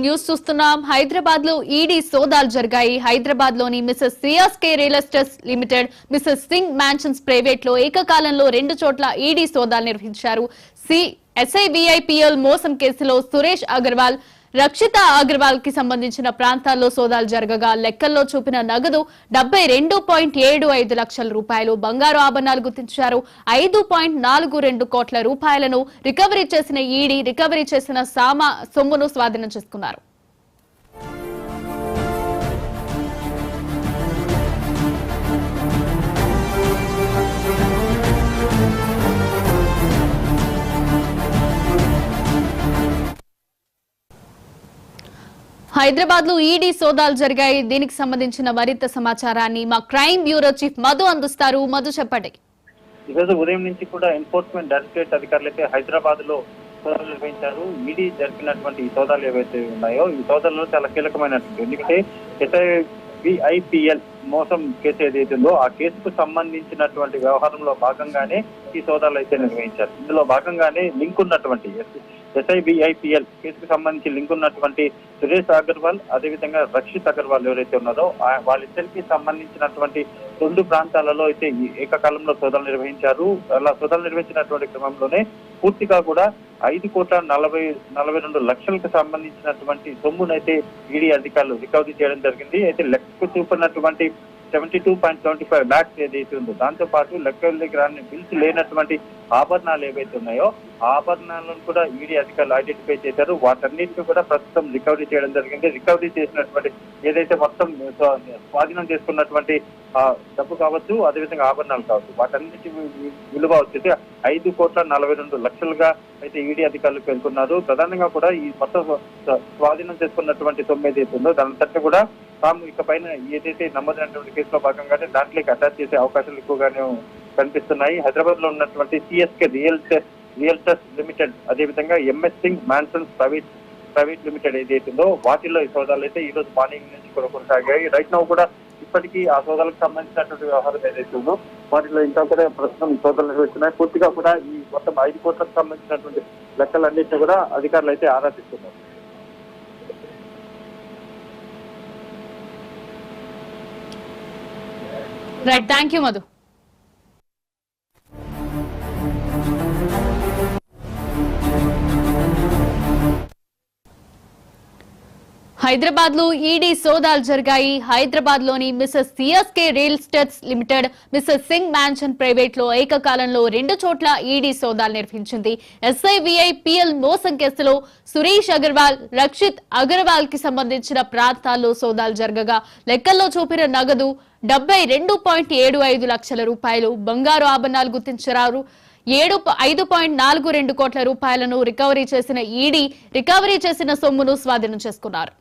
News చూస్తున్నాం. హైదరాబాద్ లో ED సోదాలు జరిగాయి. హైదరాబాద్ లోని Mrs CSK real estates limited, Mrs Singh mansions private లో ఏకకాలంలో 2 చోట్ల ఈడీ సోదాలు నిర్వహించారు. ఎస్ఐవిఐపిఎల్ మోసం కేసులో సురేష్ అగర్వాల్, రక్షిత అగర్వాల్ కి సంబంధించిన ప్రాంతాల్లో సోదాలు జరగగా లెక్కల్లో చూపిన నగదు 72.75 లక్షల రూపాయలు, బంగారు ఆభరణాలు గుర్తించారు. 5.42 కోట్ల రూపాయలను రికవరీ చేసిన ఈడీ రికవరీ చేసిన సొమ్మును స్వాధీనం చేసుకున్నారు. హైదరాబాద్ లో ఈడీ సోదాలు జరిగాయి. దీనికి సంబంధించిన మరింత సమాచారాన్ని మా క్రైమ్ బ్యూరో చీఫ్ మధు అందిస్తారు. మధు, చెప్పండి. ఈరోజు ఉదయం నుంచి కూడా ఎన్ఫోర్స్మెంట్ డైరెక్టరేట్ అధికారులు అయితే హైదరాబాద్ లో సోదాలు నిర్వహించారు. ఈడీ జరిపినటువంటి ఈ సోదాలు ఏవైతే ఉన్నాయో ఈ సోదాల్లో చాలా కీలకమైనటువంటి, ఎందుకంటే ఎస్ఐవిఐపిఎల్ మోసం కేసు ఏదైతుందో ఆ కేసుకు సంబంధించినటువంటి వ్యవహారంలో భాగంగానే ఈ సోదాలు అయితే నిర్వహించారు. ఇందులో భాగంగానే లింక్ ఉన్నటువంటి ఎస్ఐవిఐపిఎల్ కేసుకు సంబంధించి లింక్ ఉన్నటువంటి సురేష్ అగర్వాల్, అదేవిధంగా రక్షిత్ అగర్వాల్ ఎవరైతే ఉన్నారో వాళ్ళిద్దరికి సంబంధించినటువంటి 2 ప్రాంతాలలో అయితే ఏకకాలంలో సోదాలు నిర్వహించారు. అలా సోదాలు నిర్వహించినటువంటి క్రమంలోనే పూర్తిగా కూడా 5.42 లక్షలకు సంబంధించినటువంటి సొమ్మునైతే ఈడీ అధికారులు రికవరీ చేయడం జరిగింది. అయితే లెక్కకు చూపినటువంటి 72.75 లాక్స్ ఏదైతే ఉందో దాంతో పాటు లెక్కల దగ్గర బిల్స్ లేనటువంటి ఆభరణాలు ఏవైతే ఉన్నాయో ఆ ఆభరణాలను కూడా ఈడీ అధికారులు ఐడెంటిఫై చేశారు. వాటన్నిటిని కూడా ప్రస్తుతం రికవరీ చేయడం జరిగింది. రికవరీ చేసినటువంటి ఏదైతే మొత్తం స్వాధీనం చేసుకున్నటువంటి డబ్బు కావచ్చు, అదేవిధంగా ఆభరణాలు కావచ్చు, వాటన్నిటి విలువ వచ్చేసి 5.42 లక్షలుగా అయితే ఈడీ అధికారులు పేర్కొన్నారు. ప్రధానంగా కూడా ఈ మొత్తం స్వాధీనం చేసుకున్నటువంటి సొమ్ము ఏదైతే ఉందో దాని కూడా తాము ఇకపైన ఏదైతే నమోదైనటువంటి కేసులో భాగంగానే దాంట్లోకి అటాచ్ చేసే అవకాశాలు ఎక్కువగానే కనిపిస్తున్నాయి. హైదరాబాద్ లో ఉన్నటువంటి సిఎస్కే రియల్టర్స్ లిమిటెడ్, అదేవిధంగా MS Singh mansions private limited ఏదైతుందో వాటిల్లో ఈ సోదాలు అయితే ఈ రోజు మార్నింగ్ నుంచి కూడా కొనసాగాయి. రైట్ నౌ కూడా ఇప్పటికీ ఆ సోదాలకు సంబంధించినటువంటి వ్యవహారం ఏదైతే ఉందో వాటిలో ఇంకా కూడా ప్రస్తుతం సోదాలు నిర్వహిస్తున్నాయి. పూర్తిగా కూడా ఈ మొత్తం 5 కోట్లకు సంబంధించినటువంటి లెక్కలన్నింటినీ కూడా అధికారులు అయితే ఆరాధిస్తున్నారు. Right, thank you Madhu. Hyderabad లో ఈడీ సోదాలు జరిగాయి. హైదరాబాద్ లోని Mrs CSK real estates limited, Mrs Singh mansion private లో ఏకకాలంలో 2 చోట్ల ఈడీ సోదాలు నిర్వహించింది. ఎస్ఐవిఐపిఎల్ మోసం కేసులో సురేష్ అగర్వాల్, రక్షిత్ అగర్వాల్ కి సంబంధించిన ప్రాంతాల్లో సోదాలు జరగగా లెక్కల్లో చూపిన నగదు 72.75 లక్షల రూపాయలు, బంగారు ఆభరణాలు గుర్తించారు. 5.42 కోట్ల రూపాయలను రికవరీ చేసిన ఈడీ రికవరీ చేసిన సొమ్మును స్వాధీనం చేసుకున్నారు.